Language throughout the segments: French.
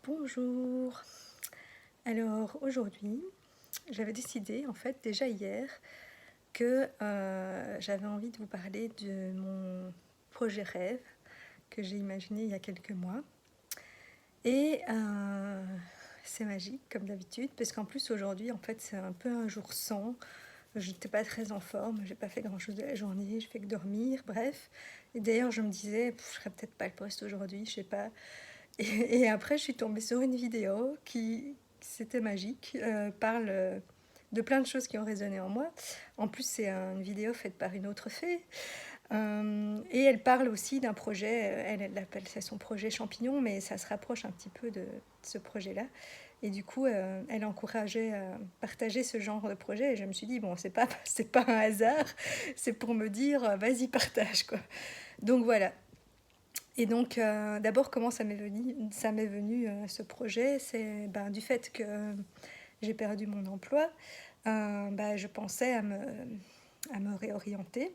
Bonjour. Alors aujourd'hui, j'avais décidé en fait déjà hier que j'avais envie de vous parler de mon projet rêve que j'ai imaginé il y a quelques mois. Et c'est magique comme d'habitude parce qu'en plus aujourd'hui en fait c'est un peu un jour sans. Je n'étais pas très en forme, j'ai pas fait grand chose de la journée, je fais que dormir, bref. Et d'ailleurs je me disais, je ferais peut-être pas le poste aujourd'hui, je sais pas. Et après, je suis tombée sur une vidéo qui c'était magique, parle de plein de choses qui ont résonné en moi. En plus, c'est une vidéo faite par une autre fée. Et elle parle aussi d'un projet, elle appelle ça son projet champignon, mais ça se rapproche un petit peu de ce projet-là. Et du coup, elle encourageait à partager ce genre de projet. Et je me suis dit, bon, c'est pas un hasard, c'est pour me dire, vas-y, partage, quoi. Donc voilà, et donc, d'abord, comment ça m'est venu ce projet, c'est ben, du fait que j'ai perdu mon emploi, ben, je pensais à me réorienter.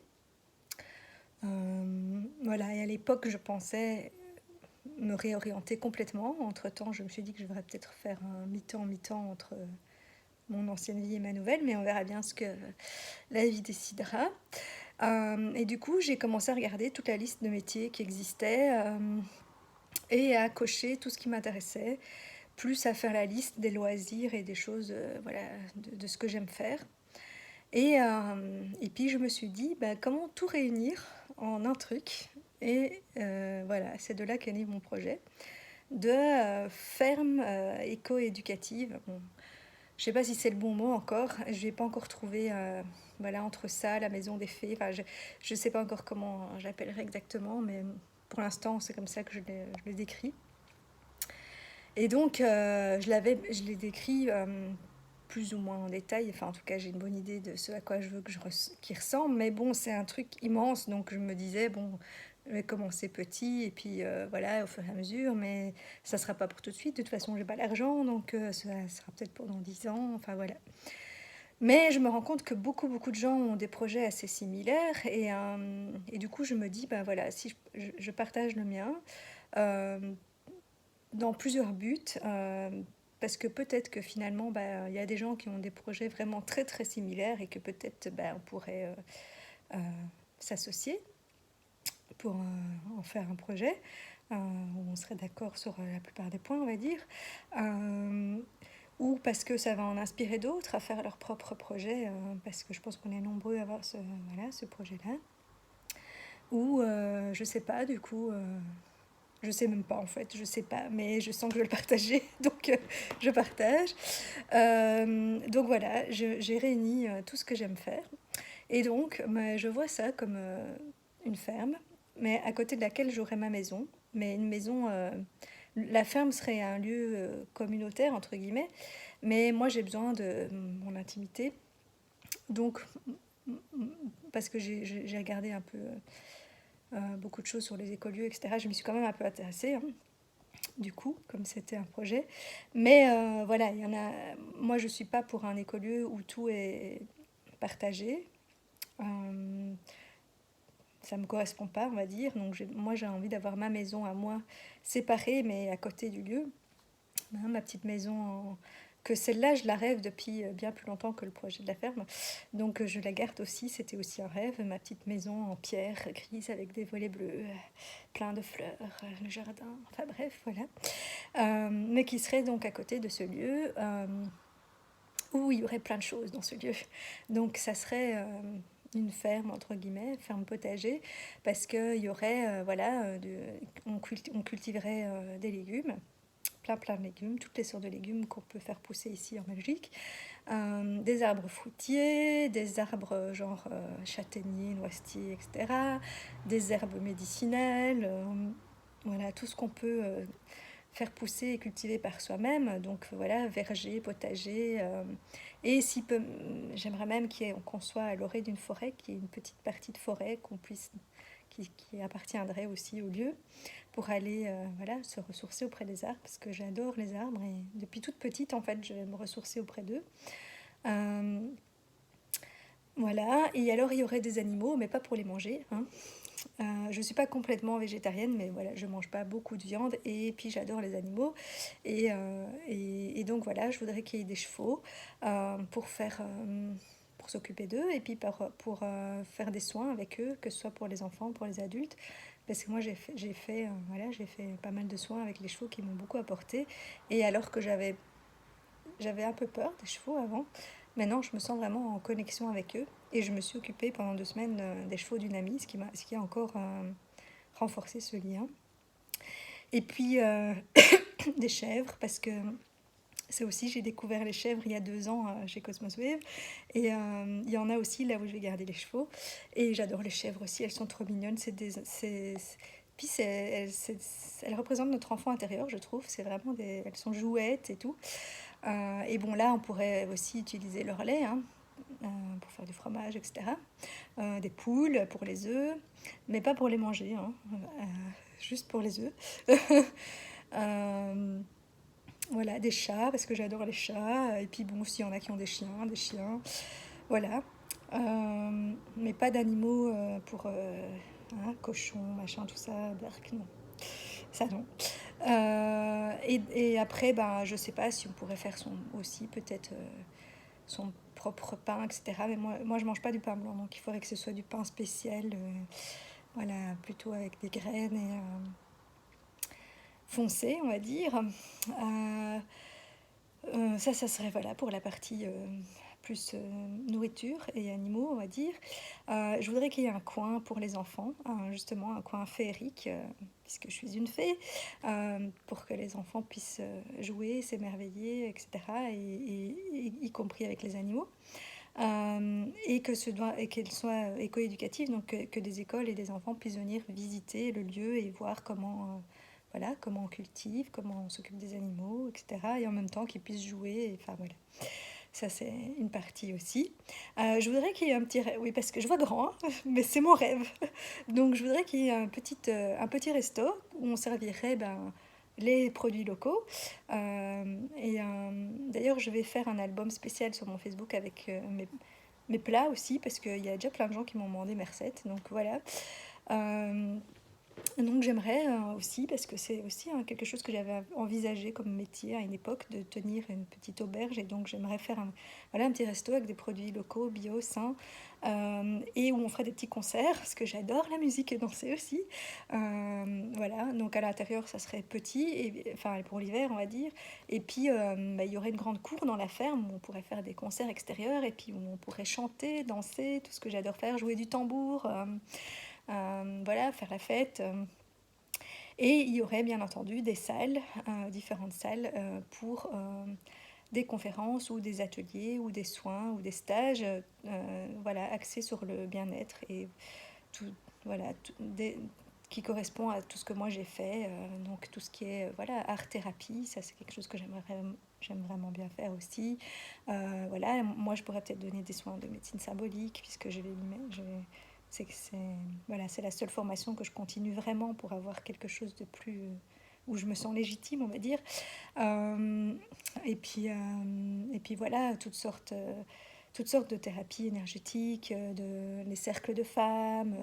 Voilà, et à l'époque, je pensais me réorienter complètement. Entre-temps, je me suis dit que je devrais peut-être faire un mi-temps entre mon ancienne vie et ma nouvelle, mais on verra bien ce que la vie décidera. Et du coup, j'ai commencé à regarder toute la liste de métiers qui existaient. Et à cocher tout ce qui m'intéressait, plus à faire la liste des loisirs et des choses voilà, de ce que j'aime faire. Et puis je me suis dit, bah, comment tout réunir en un truc. Et voilà, c'est de là qu'est né mon projet de ferme éco-éducative. Bon, je ne sais pas si c'est le bon mot encore, je n'ai pas encore trouvé voilà, entre ça, la maison des fées, enfin, je ne sais pas encore comment j'appellerai exactement, mais pour l'instant c'est comme ça que je l'ai décrit. Et donc, je l'ai décrit plus ou moins en détail. Enfin, en tout cas, j'ai une bonne idée de ce à quoi je veux qu'il ressemble. Mais bon, c'est un truc immense. Donc, je me disais, bon, je vais commencer petit et puis voilà, au fur et à mesure. Mais ça ne sera pas pour tout de suite. De toute façon, j'ai pas l'argent. Donc, ça sera peut-être pour dans 10 ans. Enfin, voilà. Mais je me rends compte que beaucoup de gens ont des projets assez similaires. Et du coup, je me dis, ben voilà, si je partage le mien. Euh, dans plusieurs buts, parce que peut-être que finalement, bah, y a des gens qui ont des projets vraiment très similaires et que peut-être bah, on pourrait euh, s'associer pour en faire un projet où on serait d'accord sur la plupart des points, on va dire. Euh, ou parce que ça va en inspirer d'autres à faire leur propre projet, parce que je pense qu'on est nombreux à avoir voilà, ce projet-là. Ou je sais pas, du coup, je sais même pas en fait, je sais pas, mais je sens que je vais le partager, donc je partage. Donc voilà, j'ai réuni tout ce que j'aime faire. Et donc, je vois ça comme une ferme, mais à côté de laquelle j'aurai ma maison. Mais une maison, la ferme serait un lieu communautaire, entre guillemets, mais moi j'ai besoin de mon intimité. Donc, parce que j'ai regardé un peu beaucoup de choses sur les écolieux, etc., je me suis quand même un peu intéressée. Hein, du coup, comme c'était un projet. Mais voilà, il y en a. Moi, je suis pas pour un écolieu où tout est partagé. Euh, Ça me correspond pas, on va dire. Donc, moi, j'ai envie d'avoir ma maison à moi, séparée, mais à côté du lieu. Hein, ma petite maison que celle-là, je la rêve depuis bien plus longtemps que le projet de la ferme. Donc je la garde aussi, c'était aussi un rêve, ma petite maison en pierre grise avec des volets bleus, plein de fleurs, le jardin, enfin bref, voilà. Mais qui serait donc à côté de ce lieu où il y aurait plein de choses dans ce lieu. Donc ça serait une ferme, entre guillemets, ferme potager, parce qu'il y aurait, voilà, on cultiverait des légumes, plein de légumes, toutes les sortes de légumes qu'on peut faire pousser ici en Belgique. Des arbres fruitiers, des arbres genre châtaigniers, noisetiers, etc. Des herbes médicinales, voilà, tout ce qu'on peut faire pousser et cultiver par soi-même. Donc voilà, verger, potager. Et si peu, j'aimerais même qu'on soit à l'orée d'une forêt, qu'il y ait une petite partie de forêt qui appartiendrait aussi au lieu pour aller voilà, se ressourcer auprès des arbres, parce que j'adore les arbres et depuis toute petite, en fait, je vais me ressourcer auprès d'eux. Euh, voilà, et alors il y aurait des animaux, mais pas pour les manger, hein. Je ne suis pas complètement végétarienne, mais voilà, je ne mange pas beaucoup de viande et puis j'adore les animaux. Et donc voilà, je voudrais qu'il y ait des chevaux pour pour s'occuper d'eux et puis pour faire des soins avec eux, que ce soit pour les enfants, pour les adultes. Parce que moi, voilà, j'ai fait pas mal de soins avec les chevaux qui m'ont beaucoup apporté. Et alors que j'avais un peu peur des chevaux avant, maintenant je me sens vraiment en connexion avec eux. Et je me suis occupée pendant 2 semaines des chevaux d'une amie, ce qui a encore renforcé ce lien. Et puis des chèvres, parce que c'est aussi, j'ai découvert les chèvres il y a 2 ans chez Cosmos Wave. Et il y en a aussi là où je vais garder les chevaux. Et j'adore les chèvres aussi, elles sont trop mignonnes. Puis elles représentent notre enfant intérieur, je trouve. Elles sont jouettes et tout. Et bon, là, on pourrait aussi utiliser leur lait pour faire du fromage, etc. Des poules pour les œufs, mais pas pour les manger, hein, juste pour les œufs. Euh, voilà, des chats, parce que j'adore les chats. Et puis bon, s'il y en a qui ont des chiens. Voilà. Mais pas d'animaux cochons, machin, tout ça, berk, non. Ça non. Et après, ben, je sais pas si on pourrait faire aussi peut-être son propre pain, etc. Mais moi, je mange pas du pain blanc, donc il faudrait que ce soit du pain spécial, voilà, plutôt avec des graines et foncé, on va dire. Euh, ça serait voilà pour la partie plus nourriture et animaux, on va dire. Je voudrais qu'il y ait un coin pour les enfants, justement un coin féerique, puisque je suis une fée, pour que les enfants puissent jouer, s'émerveiller, etc., y compris avec les animaux. Et qu'elle soit éco-éducative, donc que des écoles et des enfants puissent venir visiter le lieu et voir voilà, comment on cultive, comment on s'occupe des animaux, etc. Et en même temps qu'ils puissent jouer. Enfin voilà, ça c'est une partie aussi. Je voudrais qu'il y ait oui, parce que je vois grand, hein, mais c'est mon rêve. Donc je voudrais qu'il y ait un petit resto où on servirait les produits locaux. D'ailleurs, je vais faire un album spécial sur mon Facebook avec mes plats aussi, parce qu'il y a déjà plein de gens qui m'ont demandé mes recettes. Donc voilà. Euh, donc j'aimerais aussi, parce que c'est aussi quelque chose que j'avais envisagé comme métier à une époque, de tenir une petite auberge. Et donc j'aimerais faire voilà, un petit resto avec des produits locaux, bio, sains, et où on ferait des petits concerts, parce que j'adore la musique et danser aussi. Voilà, donc à l'intérieur ça serait petit, enfin pour l'hiver on va dire. Et puis il y aurait une grande cour dans la ferme où on pourrait faire des concerts extérieurs, et puis où on pourrait chanter, danser, tout ce que j'adore faire, jouer du tambour. Voilà, faire la fête. Et il y aurait bien entendu des salles, différentes salles pour des conférences ou des ateliers ou des soins ou des stages, voilà, axés sur le bien-être et tout, voilà, qui correspond à tout ce que moi j'ai fait. Donc tout ce qui est voilà, art-thérapie, ça c'est quelque chose que j'aime vraiment bien faire aussi. Voilà, moi je pourrais peut-être donner des soins de médecine symbolique, puisque c'est voilà, c'est la seule formation que je continue vraiment pour avoir quelque chose de plus où je me sens légitime, on va dire. Euh, et puis voilà, toutes sortes de thérapies énergétiques, les cercles de femmes,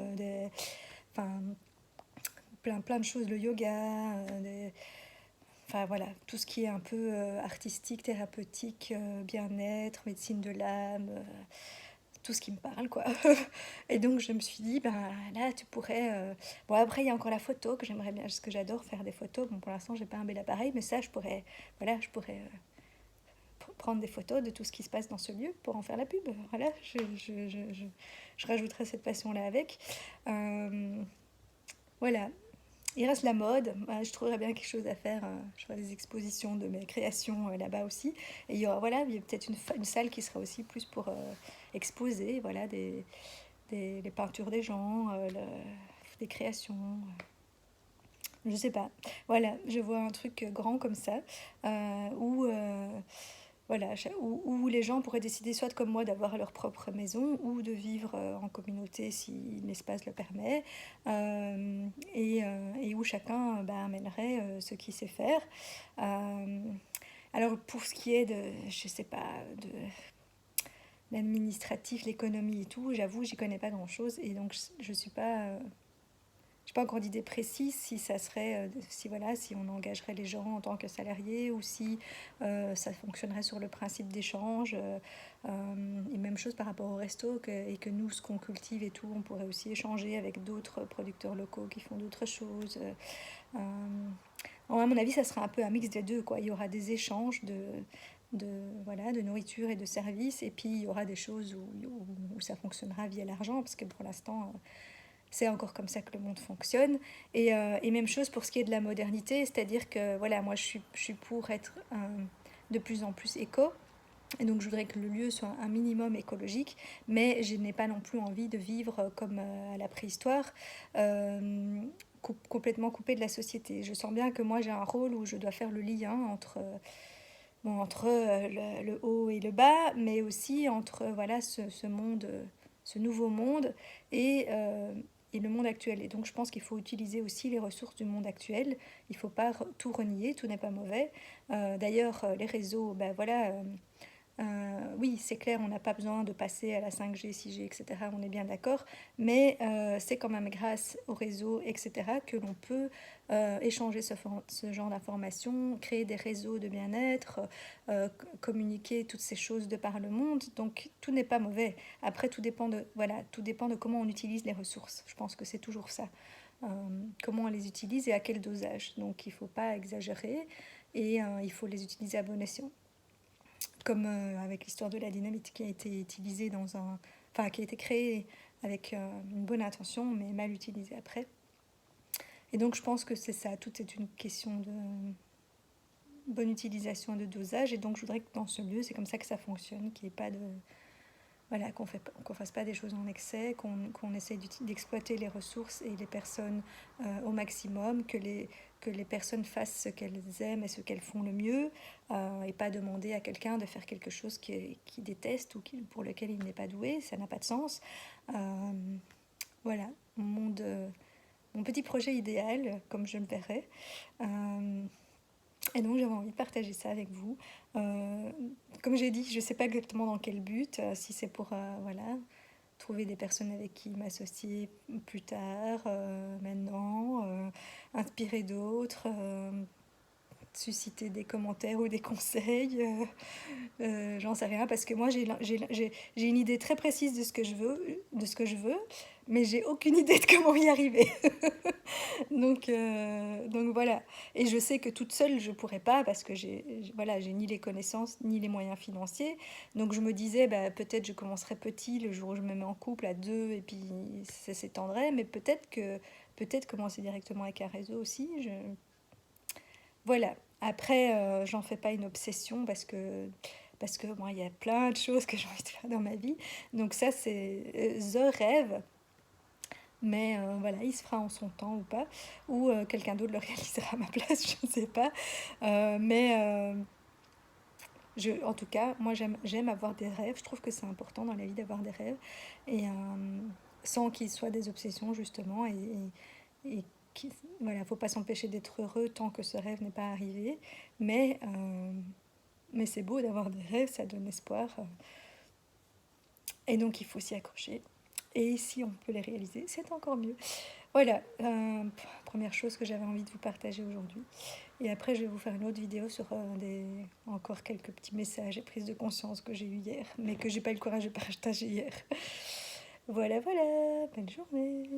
enfin, plein de choses, le yoga, enfin voilà, tout ce qui est un peu artistique, thérapeutique, bien-être, médecine de l'âme, tout ce qui me parle, quoi. Et donc je me suis dit, ben là tu pourrais... Bon, après il y a encore la photo que j'aimerais bien, parce que j'adore faire des photos. Bon, pour l'instant j'ai pas un bel appareil, mais ça voilà, je pourrais prendre des photos de tout ce qui se passe dans ce lieu pour en faire la pub. Voilà, je rajouterai cette passion-là avec. Voilà. Il reste la mode. Je trouverais bien quelque chose à faire. Je ferai des expositions de mes créations là-bas aussi. Et il y a peut-être une salle qui sera aussi plus pour exposer voilà, les peintures des gens, des créations. Je sais pas. Voilà, je vois un truc grand comme ça, où voilà, où les gens pourraient décider soit comme moi d'avoir leur propre maison, ou de vivre en communauté si l'espace le permet, et où chacun amènerait ce qu'il sait faire. Euh, alors pour ce qui est je sais pas, de l'administratif, l'économie et tout, j'avoue, j'y connais pas grand-chose, et donc je suis pas... j'ai pas encore d'idée précise si ça serait, si voilà, si on engagerait les gens en tant que salariés ou si ça fonctionnerait sur le principe d'échange. Et même chose par rapport au resto, et que nous, ce qu'on cultive et tout, on pourrait aussi échanger avec d'autres producteurs locaux qui font d'autres choses. Euh, à mon avis, ça sera un peu un mix des deux, quoi. Il y aura des échanges voilà, de nourriture et de services, et puis il y aura des choses où ça fonctionnera via l'argent, parce que pour l'instant, c'est encore comme ça que le monde fonctionne. Et même chose pour ce qui est de la modernité, c'est-à-dire que voilà, moi je suis pour être de plus en plus éco. Et donc je voudrais que le lieu soit un minimum écologique, mais je n'ai pas non plus envie de vivre comme à la préhistoire, euh, complètement coupé de la société. Je sens bien que moi j'ai un rôle où je dois faire le lien entre, bon, entre le haut et le bas, mais aussi entre voilà, ce monde, ce nouveau monde et le monde actuel. Et donc je pense qu'il faut utiliser aussi les ressources du monde actuel. Il ne faut pas tout renier, tout n'est pas mauvais. D'ailleurs, les réseaux, ben voilà, oui, c'est clair, on n'a pas besoin de passer à la 5G, 6G, etc. On est bien d'accord, mais c'est quand même grâce au réseau, etc., que l'on peut échanger ce genre d'informations, créer des réseaux de bien-être, communiquer toutes ces choses de par le monde. Donc tout n'est pas mauvais. Après, tout dépend de comment on utilise les ressources. Je pense que c'est toujours ça. Euh, Comment on les utilise et à quel dosage. Donc il ne faut pas exagérer et il faut les utiliser à bon escient, comme avec l'histoire de la dynamite qui a été utilisée enfin qui a été créée avec une bonne intention mais mal utilisée après. Et donc je pense que c'est ça, tout est une question de bonne utilisation et de dosage. Et donc je voudrais que dans ce lieu, c'est comme ça que ça fonctionne, qu'il n'y ait pas de, voilà, qu'on fasse pas des choses en excès, qu'on essaie d'exploiter les ressources et les personnes au maximum, que les personnes fassent ce qu'elles aiment et ce qu'elles font le mieux, et pas demander à quelqu'un de faire quelque chose qui déteste ou pour lequel il n'est pas doué, ça n'a pas de sens. Euh, voilà, mon monde, mon petit projet idéal, comme je le verrais. Euh, et donc j'avais envie de partager ça avec vous. Euh, Comme j'ai dit, je ne sais pas exactement dans quel but, si c'est pour voilà, trouver des personnes avec qui m'associer plus tard, maintenant, inspirer d'autres, susciter des commentaires ou des conseils. J'en sais rien parce que moi j'ai une idée très précise de ce que je veux, mais j'ai aucune idée de comment y arriver. Donc voilà. Et je sais que toute seule je pourrais pas parce que voilà, j'ai ni les connaissances ni les moyens financiers. Donc je me disais bah, peut-être je commencerai petit le jour où je me mets en couple à deux et puis ça s'étendrait, mais peut-être commencer directement avec un réseau aussi. Voilà. Après, j'en fais pas une obsession parce que moi, il y a plein de choses que j'ai envie de faire dans ma vie. Donc ça, c'est the rêve. Mais voilà, il se fera en son temps ou pas. Ou quelqu'un d'autre le réalisera à ma place, je ne sais pas. Mais en tout cas, moi, j'aime avoir des rêves. Je trouve que c'est important dans la vie d'avoir des rêves. Et sans qu'ils soient des obsessions, justement. Et voilà, faut pas s'empêcher d'être heureux tant que ce rêve n'est pas arrivé. Mais, euh, mais c'est beau d'avoir des rêves, ça donne espoir. Et donc, il faut s'y accrocher. Et si on peut les réaliser, c'est encore mieux. Voilà, première chose que j'avais envie de vous partager aujourd'hui. Et après, je vais vous faire une autre vidéo sur encore quelques petits messages et prises de conscience que j'ai eu hier, mais que j'ai pas eu le courage de partager hier. Voilà, voilà, belle journée.